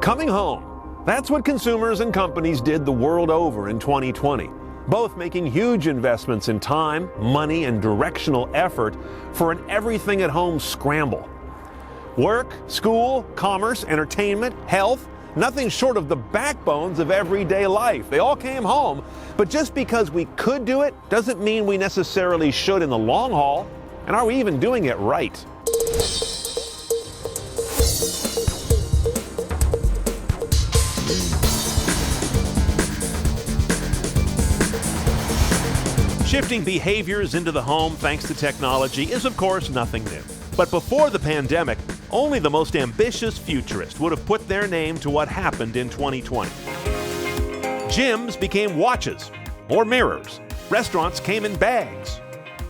Coming home. That's what consumers and companies did the world over in 2020, both making huge investments in time, money, and directional effort for an everything-at-home scramble. Work, school, commerce, entertainment, health, nothing short of the backbones of everyday life. They all came home, but just because we could do it doesn't mean we necessarily should in the long haul. And are we even doing it right? Shifting behaviors into the home thanks to technology is, of course, nothing new. But before the pandemic, only the most ambitious futurist would have put their name to what happened in 2020. Gyms became watches or mirrors. Restaurants came in bags.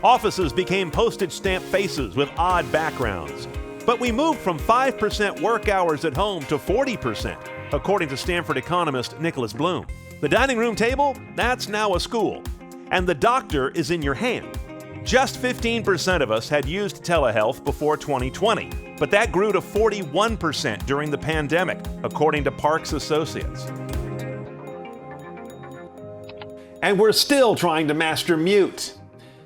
Offices became postage stamp faces with odd backgrounds. But we moved from 5% work hours at home to 40%, according to Stanford economist Nicholas Bloom. The dining room table, that's now a school. And the doctor is in your hand. Just 15% of us had used telehealth before 2020, but that grew to 41% during the pandemic, according to Parks Associates. And we're still trying to master mute.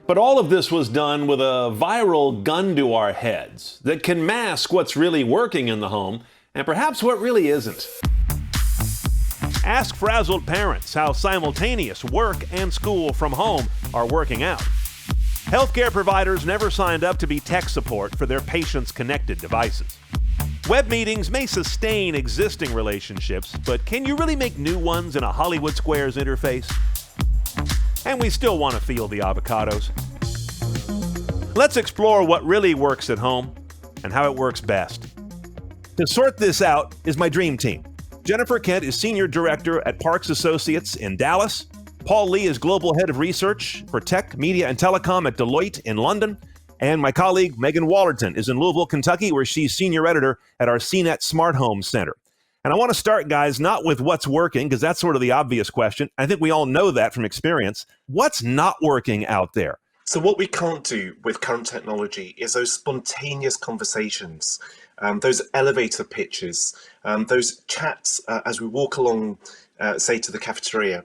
But all of this was done with a viral gun to our heads that can mask what's really working in the home and perhaps what really isn't. Ask frazzled parents how simultaneous work and school from home are working out. Healthcare providers never signed up to be tech support for their patients' connected devices. Web meetings may sustain existing relationships, but can you really make new ones in a Hollywood Squares interface? And we still want to feel the avocados. Let's explore what really works at home and how it works best. To sort this out is my dream team. Jennifer Kent is Senior Director at Parks Associates in Dallas. Paul Lee is Global Head of Research for Tech, Media, and Telecom at Deloitte in London. And my colleague, Megan Wallerton, is in Louisville, Kentucky, where she's Senior Editor at our CNET Smart Home Center. And I want to start, guys, not with what's working, because that's sort of the obvious question. I think we all know that from experience. What's not working out there? So what we can't do with current technology is those spontaneous conversations, those elevator pitches, those chats as we walk along, say, to the cafeteria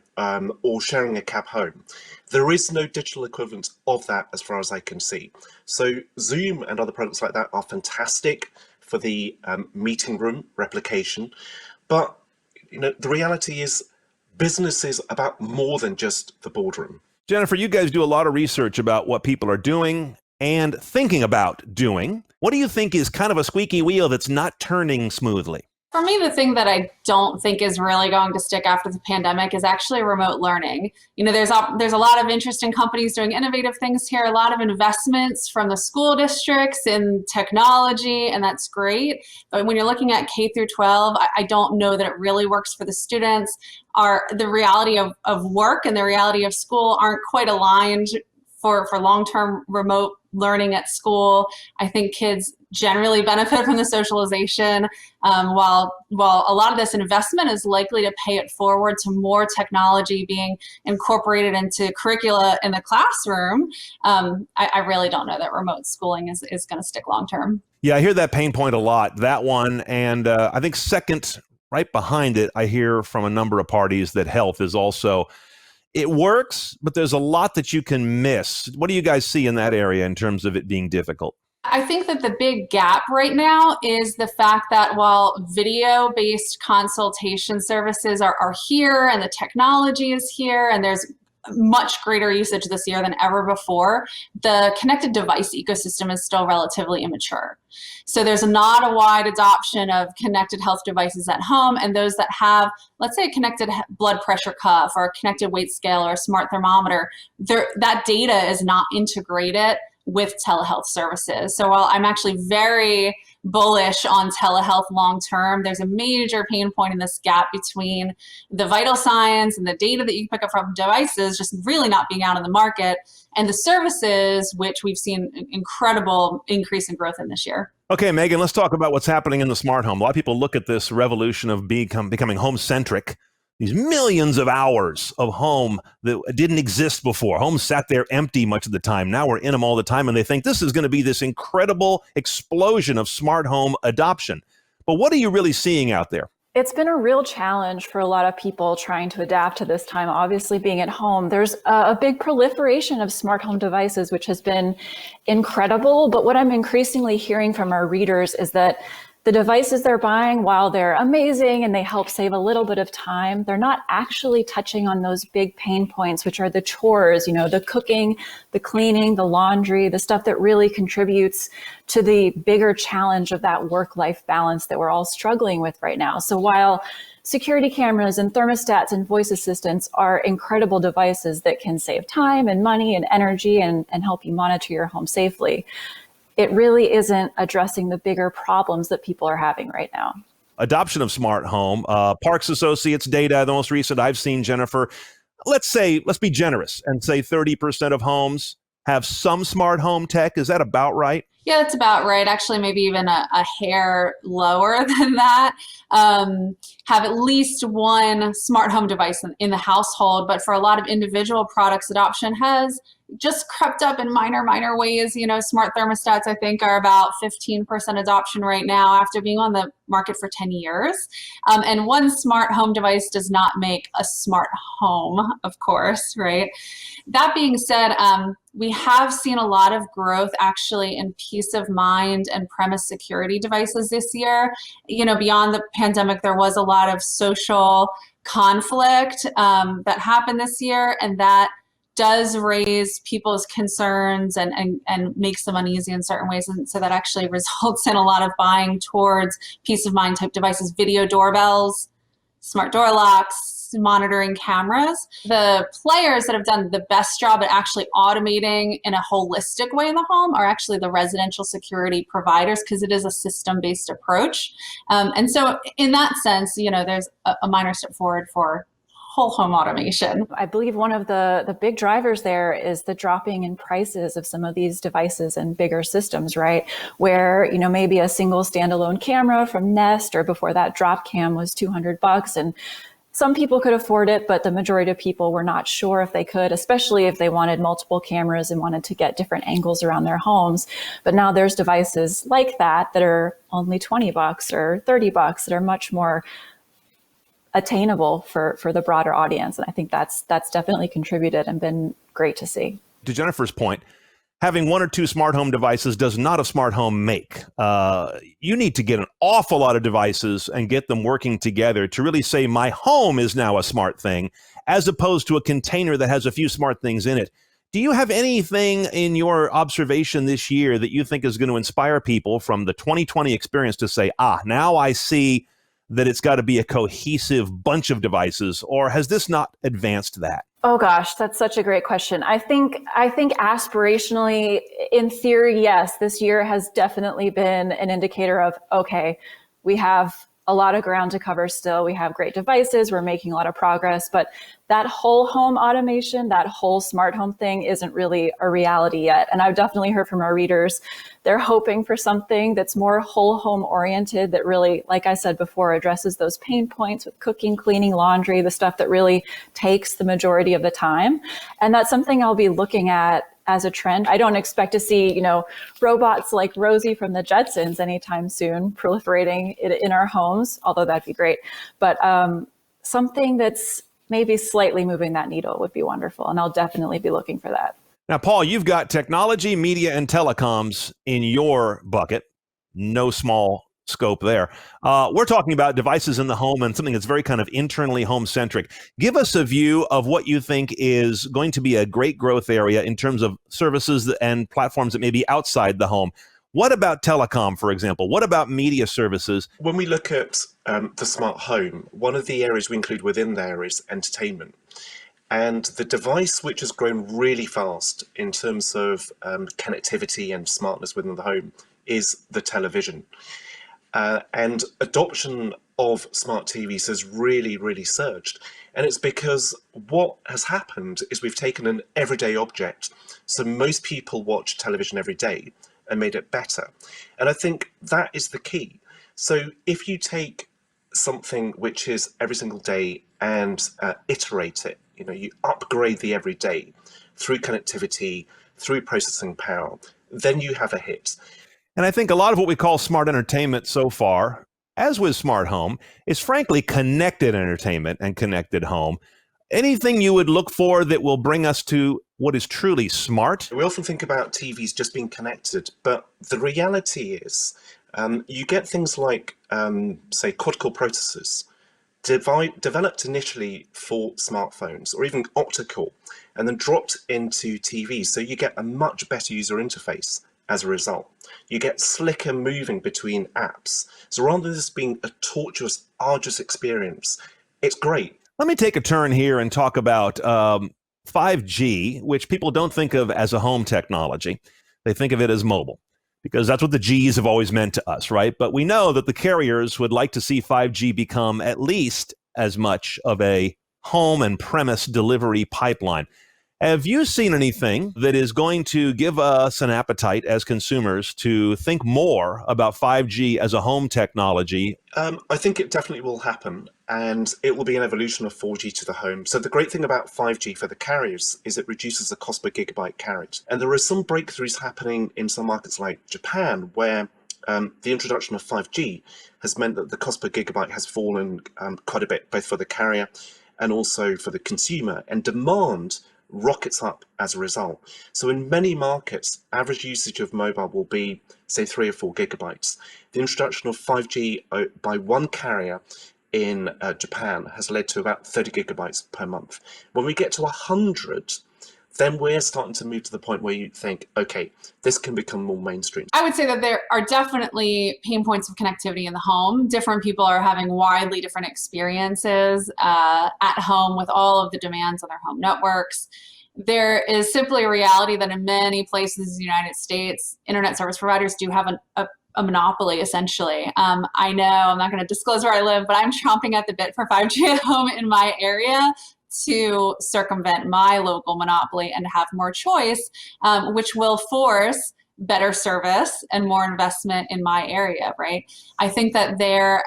or sharing a cab home. There is no digital equivalent of that as far as I can see. So Zoom and other products like that are fantastic for the meeting room replication. But the reality is business is about more than just the boardroom. Jennifer, you guys do a lot of research about what people are doing and thinking about doing. What do you think is kind of a squeaky wheel that's not turning smoothly? For me, the thing that I don't think is really going to stick after the pandemic is actually remote learning. There's a lot of interesting companies doing innovative things here, a lot of investments from the school districts in technology, and that's great. But when you're looking at K through 12, I don't know that it really works for the students. The reality of work and the reality of school aren't quite aligned for long-term remote learning at school. I think kids generally benefit from the socialization, while a lot of this investment is likely to pay it forward to more technology being incorporated into curricula in the classroom. I really don't know that remote schooling is going to stick long-term. Yeah, I hear that pain point a lot, that one. And I think second, right behind it, I hear from a number of parties that health is also, it works, but there's a lot that you can miss. What do you guys see in that area in terms of it being difficult? I think that the big gap right now is the fact that while video-based consultation services are here and the technology is here and there's much greater usage this year than ever before, the connected device ecosystem is still relatively immature. So there's not a wide adoption of connected health devices at home, and those that have, let's say, a connected blood pressure cuff or a connected weight scale or a smart thermometer, that data is not integrated with telehealth services. So while I'm actually very bullish on telehealth long term, there's a major pain point in this gap between the vital signs and the data that you pick up from devices just really not being out in the market, and the services, which we've seen an incredible increase in growth in this year. Okay, Megan, let's talk about what's happening in the smart home. A lot of people look at this revolution of becoming home-centric, these millions of hours of home that didn't exist before. Homes sat there empty much of the time. Now we're in them all the time, and they think this is going to be this incredible explosion of smart home adoption. But what are you really seeing out there? It's been a real challenge for a lot of people trying to adapt to this time. Obviously, being at home, there's a big proliferation of smart home devices, which has been incredible. But what I'm increasingly hearing from our readers is that the devices they're buying, while they're amazing and they help save a little bit of time, they're not actually touching on those big pain points, which are the chores, the cooking, the cleaning, the laundry, the stuff that really contributes to the bigger challenge of that work-life balance that we're all struggling with right now. So while security cameras and thermostats and voice assistants are incredible devices that can save time and money and energy and help you monitor your home safely, it really isn't addressing the bigger problems that people are having right now. Adoption of smart home, Parks Associates data, the most recent I've seen, Jennifer, let's be generous and say 30% of homes have some smart home tech. Is that about right? Yeah, that's about right. Actually, maybe even a hair lower than that. Have at least one smart home device in the household. But for a lot of individual products, adoption has just crept up in minor ways. Smart thermostats, I think, are about 15% adoption right now after being on the market for 10 years. And one smart home device does not make a smart home, of course, right? That being said, we have seen a lot of growth actually in peace of mind and premise security devices this year. Beyond the pandemic, there was a lot of social conflict that happened this year, and that does raise people's concerns and makes them uneasy in certain ways. And so that actually results in a lot of buying towards peace of mind type devices, video doorbells, smart door locks, monitoring cameras. The players that have done the best job at actually automating in a holistic way in the home are actually the residential security providers, because it is a system-based approach. And so in that sense, there's a minor step forward for whole home automation. I believe one of the big drivers there is the dropping in prices of some of these devices and bigger systems, right? Where, maybe a single standalone camera from Nest or before that Drop Cam was $200, and some people could afford it, but the majority of people were not sure if they could, especially if they wanted multiple cameras and wanted to get different angles around their homes. But now there's devices like that are only $20 or $30 that are much more attainable for the broader audience. And I think that's definitely contributed and been great to see. To Jennifer's point, having one or two smart home devices does not a smart home make. You need to get an awful lot of devices and get them working together to really say my home is now a smart thing, as opposed to a container that has a few smart things in it. Do you have anything in your observation this year that you think is going to inspire people from the 2020 experience to say, now I see that it's got to be a cohesive bunch of devices, or has this not advanced that? Oh gosh, that's such a great question. I think aspirationally, in theory, yes, this year has definitely been an indicator of, okay, we have a lot of ground to cover still. We have great devices. We're making a lot of progress, but that whole home automation, that whole smart home thing isn't really a reality yet. And I've definitely heard from our readers, they're hoping for something that's more whole home oriented, that really, like I said before, addresses those pain points with cooking, cleaning, laundry, the stuff that really takes the majority of the time. And that's something I'll be looking at as a trend. I don't expect to see, robots like Rosie from the Jetsons anytime soon proliferating in our homes, although that'd be great. But something that's maybe slightly moving that needle would be wonderful. And I'll definitely be looking for that. Now, Paul, you've got technology, media, and telecoms in your bucket. No small scope there. We're talking about devices in the home and something that's very kind of internally home-centric. Give us a view of what you think is going to be a great growth area in terms of services and platforms that may be outside the home. What about telecom, for example? What about media services? When we look at the smart home, one of the areas we include within there is entertainment. And the device which has grown really fast in terms of connectivity and smartness within the home is the television. And adoption of smart TVs has really surged. And it's because what has happened is we've taken an everyday object. So most people watch television every day and made it better. And I think that is the key. So if you take something which is every single day and iterate it, you upgrade the everyday through connectivity, through processing power, then you have a hit. And I think a lot of what we call smart entertainment so far As with smart home, it's frankly connected entertainment and connected home. Anything you would look for that will bring us to what is truly smart? We often think about TVs just being connected, but the reality is you get things like, say, quad-core processors developed initially for smartphones or even octa-core and then dropped into TVs. So you get a much better user interface as a result. You get slicker moving between apps. So rather than this being a tortuous, arduous experience, it's great. Let me take a turn here and talk about 5G, which people don't think of as a home technology. They think of it as mobile, because that's what the Gs have always meant to us, right? But we know that the carriers would like to see 5G become at least as much of a home and premise delivery pipeline. Have you seen anything that is going to give us an appetite as consumers to think more about 5G as a home technology? I think it definitely will happen, and it will be an evolution of 4G to the home. So the great thing about 5G for the carriers is it reduces the cost per gigabyte carried. And there are some breakthroughs happening in some markets like Japan, where the introduction of 5G has meant that the cost per gigabyte has fallen quite a bit, both for the carrier and also for the consumer, and demand rockets up as a result. So in many markets, average usage of mobile will be, say, 3 or 4 gigabytes. The introduction of 5G by one carrier in Japan has led to about 30 gigabytes per month. When we get to 100, then we're starting to move to the point where you think, okay, this can become more mainstream. I would say that there are definitely pain points of connectivity in the home. Different people are having widely different experiences at home with all of the demands on their home networks. There is simply a reality that in many places in the United States, internet service providers do have a monopoly, essentially. I know I'm not going to disclose where I live, but I'm chomping at the bit for 5G at home in my area to circumvent my local monopoly and have more choice, which will force better service and more investment in my area, right? I think that there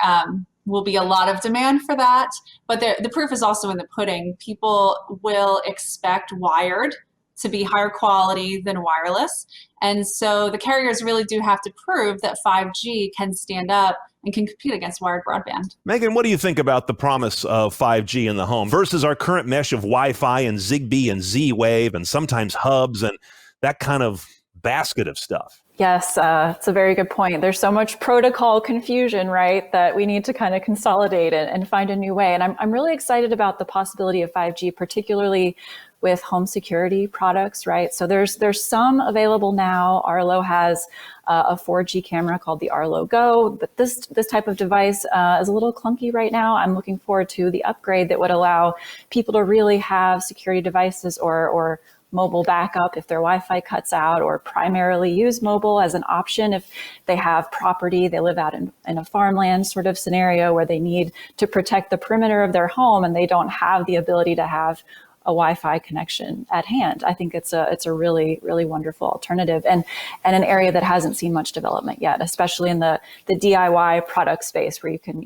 will be a lot of demand for that, but the proof is also in the pudding. People will expect wired to be higher quality than wireless. And so the carriers really do have to prove that 5G can stand up and can compete against wired broadband. Megan, what do you think about the promise of 5G in the home versus our current mesh of Wi-Fi and Zigbee and Z-Wave and sometimes hubs and that kind of basket of stuff? Yes, it's a very good point. There's so much protocol confusion, right, that we need to kind of consolidate and find a new way. And I'm really excited about the possibility of 5G, particularly with home security products, right? So there's some available now. Arlo has a 4G camera called the Arlo Go, but this type of device is a little clunky right now. I'm looking forward to the upgrade that would allow people to really have security devices or mobile backup if their Wi-Fi cuts out, or primarily use mobile as an option if they have property, they live out in a farmland sort of scenario where they need to protect the perimeter of their home and they don't have the ability to have a Wi-Fi connection at hand. I think it's a really, really wonderful alternative and an area that hasn't seen much development yet, especially in the DIY product space where you can,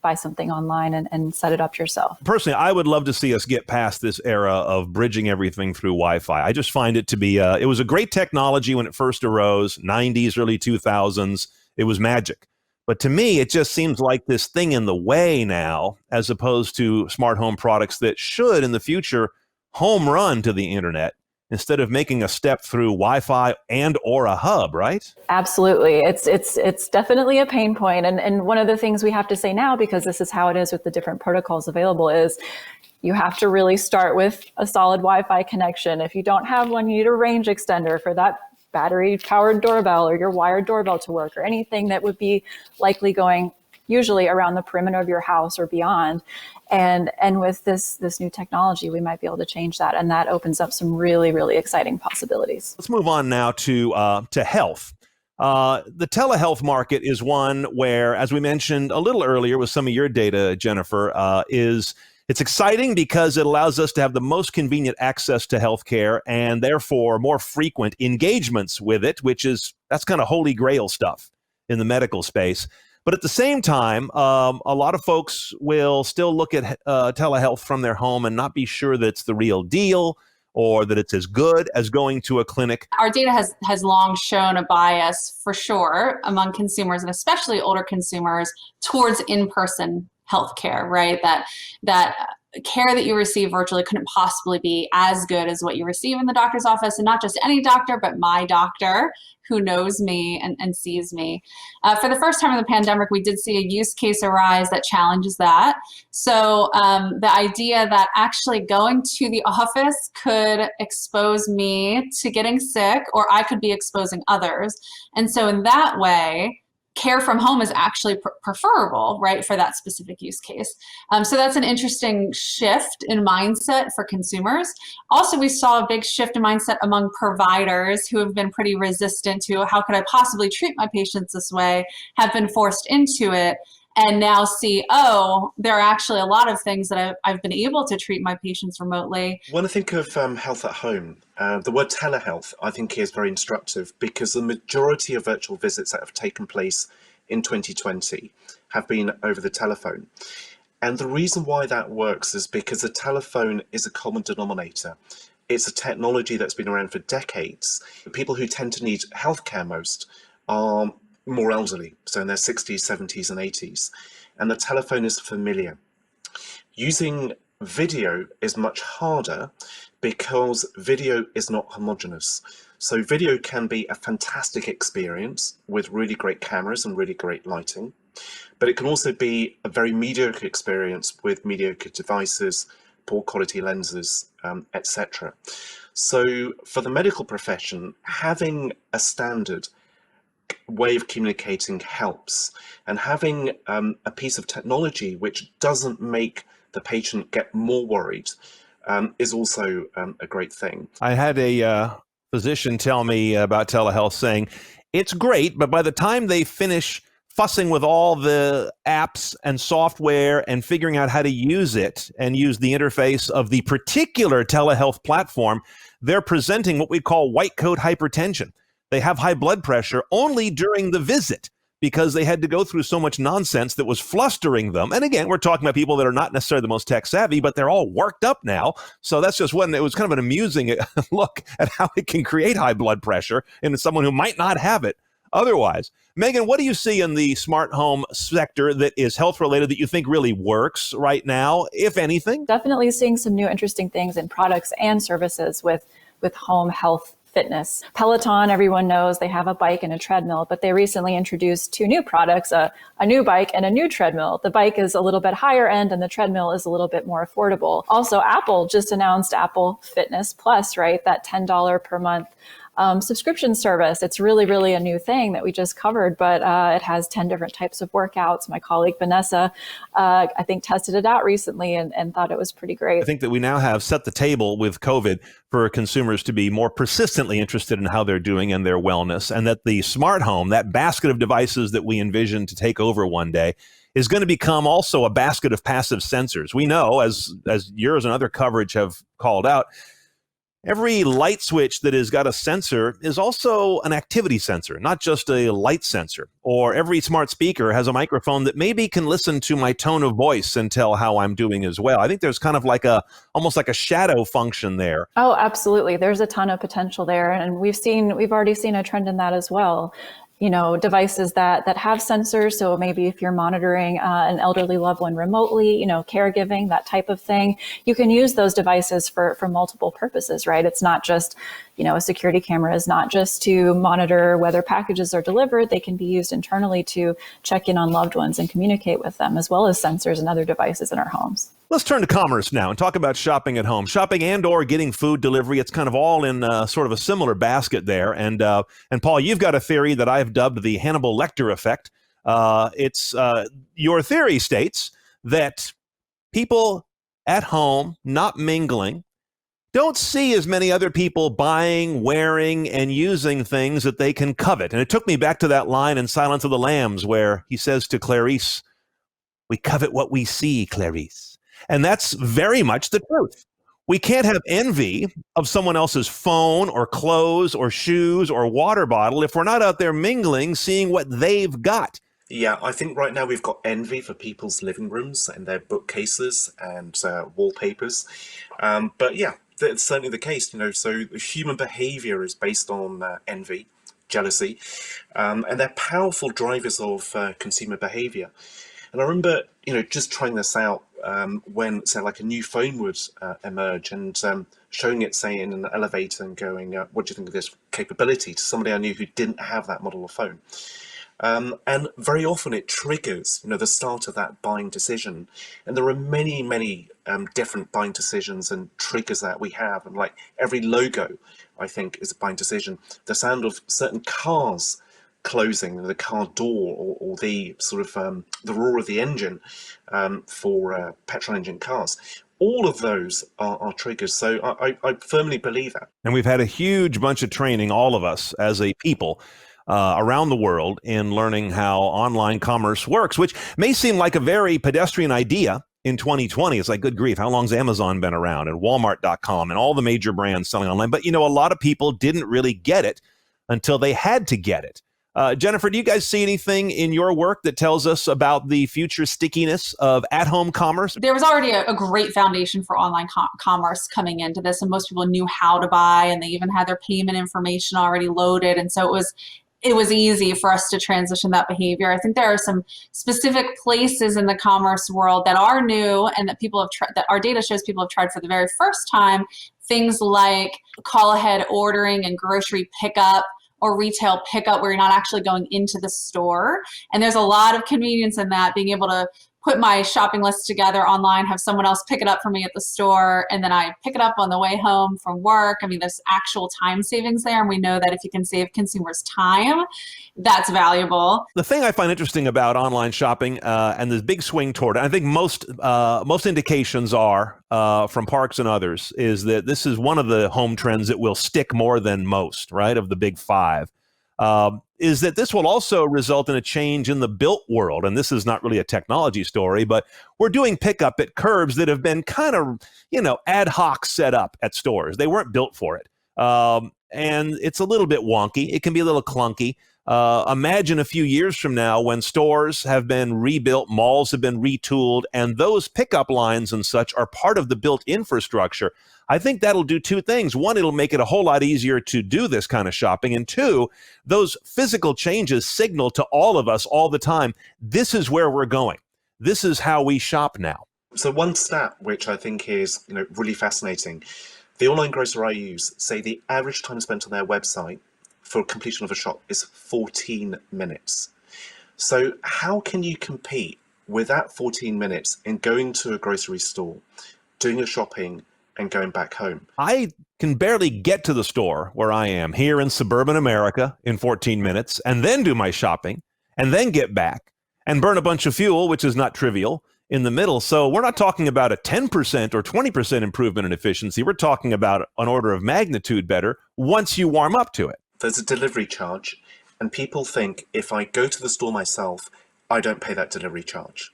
buy something online and set it up yourself. Personally, I would love to see us get past this era of bridging everything through Wi-Fi. I just find it to be, it was a great technology when it first arose, 90s, early 2000s. It was magic. But to me, it just seems like this thing in the way now, as opposed to smart home products that should, in the future, home run to the internet instead of making a step through Wi-Fi and or a hub, right? Absolutely. It's definitely a pain point. And one of the things we have to say now, because this is how it is with the different protocols available, is you have to really start with a solid Wi-Fi connection. If you don't have one, you need a range extender for that battery-powered doorbell or your wired doorbell to work, or anything that would be likely going usually around the perimeter of your house or beyond. And with this new technology, we might be able to change that. And that opens up some really, really exciting possibilities. Let's move on now to health. The telehealth market is one where, as we mentioned a little earlier with some of your data, Jennifer, it's exciting because it allows us to have the most convenient access to healthcare and therefore more frequent engagements with it, that's kind of holy grail stuff in the medical space. But at the same time, a lot of folks will still look at telehealth from their home and not be sure that it's the real deal, or that it's as good as going to a clinic? Our data has long shown a bias for sure among consumers, and especially older consumers, towards in-person healthcare, right? That care that you receive virtually couldn't possibly be as good as what you receive in the doctor's office, and not just any doctor, but my doctor who knows me and sees me. For the first time in the pandemic, we did see a use case arise that challenges that. So the idea that actually going to the office could expose me to getting sick, or I could be exposing others. And so in that way, care from home is actually preferable, right, for that specific use case. So that's an interesting shift in mindset for consumers. Also, we saw a big shift in mindset among providers who have been pretty resistant to how could I possibly treat my patients this way, have been forced into it, and now see, oh, there are actually a lot of things that I've been able to treat my patients remotely. When I think of health at home, the word telehealth, I think, is very instructive, because the majority of virtual visits that have taken place in 2020 have been over the telephone. And the reason why that works is because the telephone is a common denominator. It's a technology that's been around for decades. The people who tend to need healthcare most are more elderly, so in their 60s, 70s and 80s. And the telephone is familiar. Using video is much harder because video is not homogeneous. So video can be a fantastic experience with really great cameras and really great lighting, but it can also be a very mediocre experience with mediocre devices, poor quality lenses, etc. So for the medical profession, having a standard way of communicating helps, and having a piece of technology which doesn't make the patient get more worried is also a great thing. I had a physician tell me about telehealth, saying it's great, but by the time they finish fussing with all the apps and software and figuring out how to use it and use the interface of the particular telehealth platform, they're presenting what we call white coat hypertension. They have high blood pressure only during the visit because they had to go through so much nonsense that was flustering them. And again, we're talking about people that are not necessarily the most tech savvy, but they're all worked up now. So that's just one. It was kind of an amusing look at how it can create high blood pressure in someone who might not have it otherwise. Megan, what do you see in the smart home sector that is health related that you think really works right now, if anything? Definitely seeing some new interesting things in products and services with home health fitness. Peloton, everyone knows, they have a bike and a treadmill, but they recently introduced two new products, a new bike and a new treadmill. The bike is a little bit higher end and the treadmill is a little bit more affordable. Also, Apple just announced Apple Fitness Plus, right? That $10 per month subscription service. It's really, really a new thing that we just covered, but it has 10 different types of workouts. My colleague Vanessa, I think, tested it out recently and thought it was pretty great. I think that we now have set the table with COVID for consumers to be more persistently interested in how they're doing and their wellness, and that the smart home, that basket of devices that we envision to take over one day, is going to become also a basket of passive sensors. We know, as yours and other coverage have called out, every light switch that has got a sensor is also an activity sensor, not just a light sensor. Or every smart speaker has a microphone that maybe can listen to my tone of voice and tell how I'm doing as well. I think there's kind of like almost like a shadow function there. Oh, absolutely. There's a ton of potential there. And we've already seen a trend in that as well. You know, devices that have sensors. So maybe if you're monitoring an elderly loved one remotely, you know, caregiving, that type of thing, you can use those devices for multiple purposes, right? It's not just, you know, a security camera is not just to monitor whether packages are delivered. They can be used internally to check in on loved ones and communicate with them, as well as sensors and other devices in our homes. Let's turn to commerce now and talk about shopping at home. Shopping and or getting food delivery, it's kind of all in sort of a similar basket there. And Paul, you've got a theory that I've dubbed the Hannibal Lecter effect. It's your theory states that people at home, not mingling, don't see as many other people buying, wearing, and using things that they can covet. And it took me back to that line in Silence of the Lambs where he says to Clarice, "We covet what we see, Clarice." And that's very much the truth. We can't have envy of someone else's phone or clothes or shoes or water bottle if we're not out there mingling, seeing what they've got. Yeah, I think right now we've got envy for people's living rooms and their bookcases and wallpapers. But yeah, that's certainly the case. So human behavior is based on envy, jealousy, and they're powerful drivers of consumer behavior. And I remember, just trying this out when, say, like a new phone would emerge, and showing it, say, in an elevator and going, what do you think of this capability, to somebody I knew who didn't have that model of phone. And very often it triggers, the start of that buying decision. And there are many, many different buying decisions and triggers that we have. And like every logo, I think, is a buying decision. The sound of certain cars closing, the car door, or the sort of the roar of the engine for petrol engine cars. All of those are triggers. So I firmly believe that. And we've had a huge bunch of training, all of us as a people, around the world in learning how online commerce works, which may seem like a very pedestrian idea in 2020. It's like, good grief, how long's Amazon been around, and Walmart.com and all the major brands selling online? But, a lot of people didn't really get it until they had to get it. Jennifer, do you guys see anything in your work that tells us about the future stickiness of at-home commerce? There was already a great foundation for online commerce coming into this, and most people knew how to buy, and they even had their payment information already loaded. And so it was easy for us to transition that behavior. I think there are some specific places in the commerce world that are new and that people have tried, that our data shows people have tried for the very first time. Things like call ahead ordering and grocery pickup, or retail pickup, where you're not actually going into the store. And there's a lot of convenience in that, being able to put my shopping list together online, have someone else pick it up for me at the store, and then I pick it up on the way home from work. I mean, there's actual time savings there, and we know that if you can save consumers time, that's valuable. The thing I find interesting about online shopping and this big swing toward it, I think most indications are from Parks and others, is that this is one of the home trends that will stick more than most, right, of the big five. Is that this will also result in a change in the built world. And this is not really a technology story, but we're doing pickup at curbs that have been kind of, ad hoc set up at stores. They weren't built for it. And it's a little bit wonky. It can be a little clunky. Imagine a few years from now when stores have been rebuilt, malls have been retooled, and those pickup lines and such are part of the built infrastructure. I think that'll do two things. One, it'll make it a whole lot easier to do this kind of shopping. And two, those physical changes signal to all of us all the time, this is where we're going. This is how we shop now. So one stat, which I think is really fascinating, the online grocer I use say the average time spent on their website for completion of a shop is 14 minutes. So how can you compete with that 14 minutes in going to a grocery store, doing your shopping, and going back home? I can barely get to the store where I am here in suburban America in 14 minutes, and then do my shopping, and then get back and burn a bunch of fuel, which is not trivial, in the middle. So we're not talking about a 10% or 20% improvement in efficiency. We're talking about an order of magnitude better once you warm up to it. There's a delivery charge, and people think if I go to the store myself, I don't pay that delivery charge.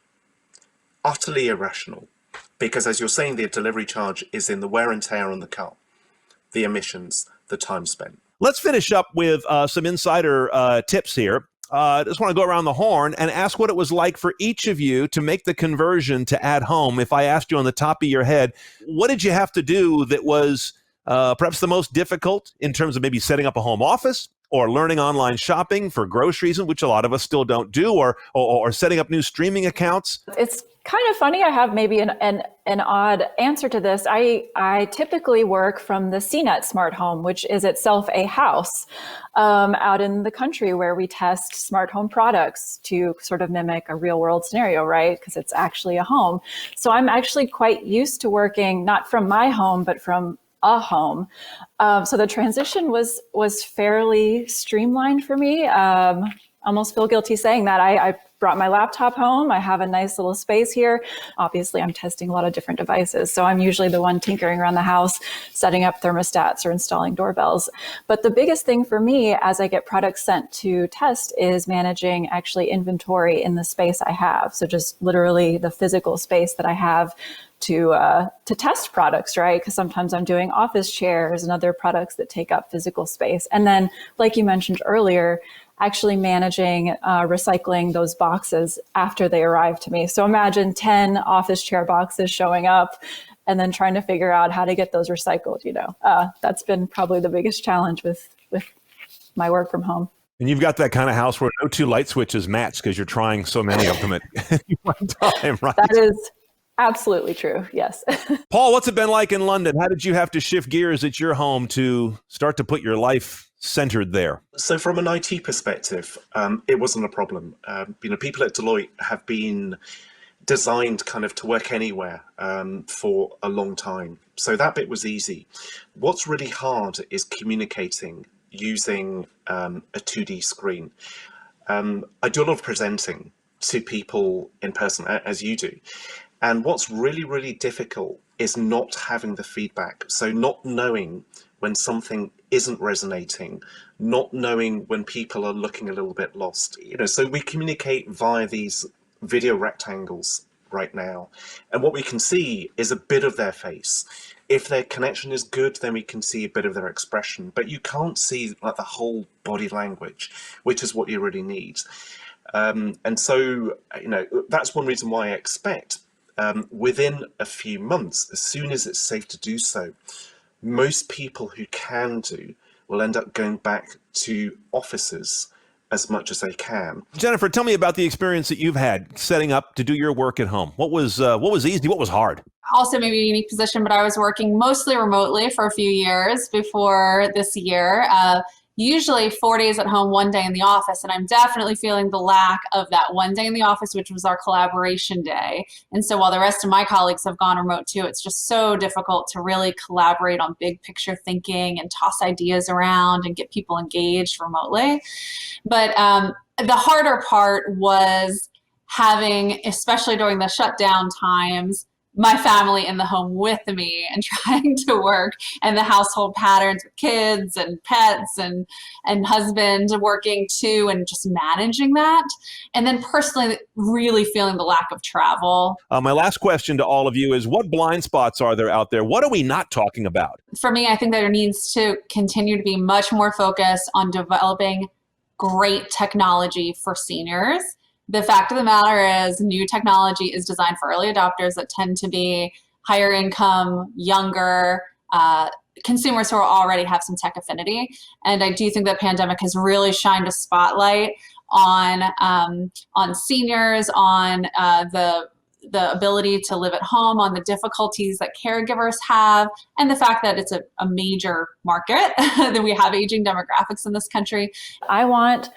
Utterly irrational. Because as you're saying, the delivery charge is in the wear and tear on the car, the emissions, the time spent. Let's finish up with some insider tips here. I just want to go around the horn and ask what it was like for each of you to make the conversion to at home. If I asked you on the top of your head, what did you have to do that was perhaps the most difficult in terms of maybe setting up a home office, or learning online shopping for groceries, which a lot of us still don't do, or setting up new streaming accounts? It's kind of funny. I have maybe an odd answer to this. I typically work from the CNET Smart Home, which is itself a house out in the country where we test smart home products to sort of mimic a real world scenario, right? Because it's actually a home. So I'm actually quite used to working not from my home, but from a home. So the transition was fairly streamlined for me. Almost feel guilty saying that. I brought my laptop home. I have a nice little space here. Obviously, I'm testing a lot of different devices. So I'm usually the one tinkering around the house, setting up thermostats or installing doorbells. But the biggest thing for me as I get products sent to test is managing actually inventory in the space I have. So just literally the physical space that I have to test products, right? Because sometimes I'm doing office chairs and other products that take up physical space. And then, like you mentioned earlier, actually managing recycling those boxes after they arrive to me. So imagine 10 office chair boxes showing up and then trying to figure out how to get those recycled. That's been probably the biggest challenge with my work from home. And you've got that kind of house where no two light switches match because you're trying so many of them at one time, right? That is absolutely true. Yes. Paul, what's it been like in London? How did you have to shift gears at your home to start to put your life centered there? So from an IT perspective, it wasn't a problem. People at Deloitte have been designed kind of to work anywhere for a long time. So that bit was easy. What's really hard is communicating using a 2D screen. I do a lot of presenting to people in person, as you do. And what's really, really difficult is not having the feedback. So not knowing when something isn't resonating, not knowing when people are looking a little bit lost. So we communicate via these video rectangles right now. And what we can see is a bit of their face. If their connection is good, then we can see a bit of their expression, but you can't see like the whole body language, which is what you really need. And so, that's one reason why I expect within a few months, as soon as it's safe to do so, most people who can do will end up going back to offices as much as they can. Jennifer, tell me about the experience that you've had setting up to do your work at home. What was easy? What was hard? Also maybe a unique position, but I was working mostly remotely for a few years before this year. Usually 4 days at home, 1 day in the office. And I'm definitely feeling the lack of that 1 day in the office, which was our collaboration day. And so while the rest of my colleagues have gone remote too, it's just so difficult to really collaborate on big picture thinking and toss ideas around and get people engaged remotely. But the harder part was having, especially during the shutdown times, my family in the home with me and trying to work, and the household patterns with kids and pets and husband working too, and just managing that. And then personally really feeling the lack of travel. My last question to all of you is, what blind spots are there out there? What are we not talking about? For me, I think there needs to continue to be much more focused on developing great technology for seniors. The fact of the matter is, new technology is designed for early adopters that tend to be higher income, younger, consumers who already have some tech affinity. And I do think that pandemic has really shined a spotlight on seniors, on the ability to live at home, on the difficulties that caregivers have, and the fact that it's a major market, that we have aging demographics in this country. I want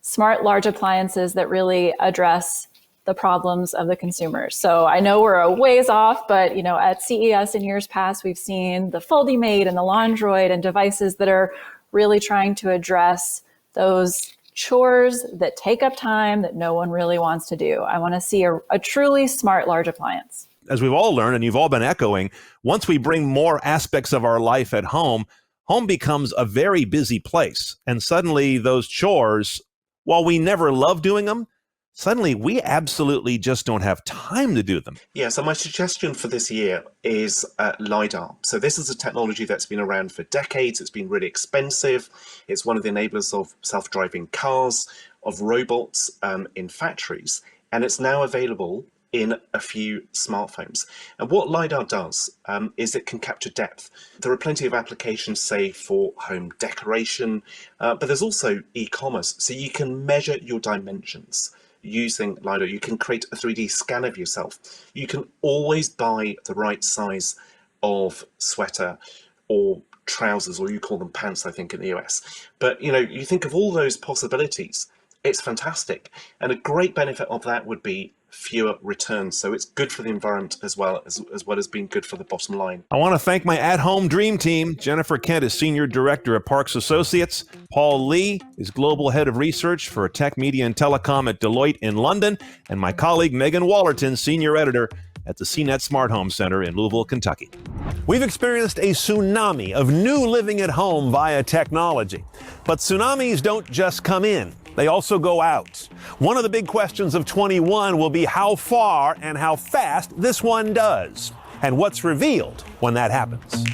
smart, large appliances that really address the problems of the consumers. So I know we're a ways off, but at CES in years past, we've seen the Foldimate and the Laundroid and devices that are really trying to address those chores that take up time that no one really wants to do. I want to see a truly smart, large appliance. As we've all learned, and you've all been echoing, once we bring more aspects of our life at home, home becomes a very busy place. And suddenly those chores, while we never love doing them, suddenly we absolutely just don't have time to do them. Yeah, so my suggestion for this year is LiDAR. So this is a technology that's been around for decades. It's been really expensive. It's one of the enablers of self-driving cars, of robots in factories, and it's now available in a few smartphones. And what LiDAR does is it can capture depth. There are plenty of applications, say, for home decoration, but there's also e-commerce. So you can measure your dimensions using LiDAR. You can create a 3D scan of yourself. You can always buy the right size of sweater or trousers, or you call them pants, I think, in the US. But, you think of all those possibilities. It's fantastic. And a great benefit of that would be fewer returns. So it's good for the environment as well as being good for the bottom line. I want to thank my at-home dream team. Jennifer Kent is Senior Director at Parks Associates. Paul Lee is Global Head of Research for Tech, Media, and Telecom at Deloitte in London. And my colleague, Megan Wallerton, Senior Editor at the CNET Smart Home Center in Louisville, Kentucky. We've experienced a tsunami of new living at home via technology. But tsunamis don't just come in. They also go out. One of the big questions of 21 will be how far and how fast this one does, and what's revealed when that happens.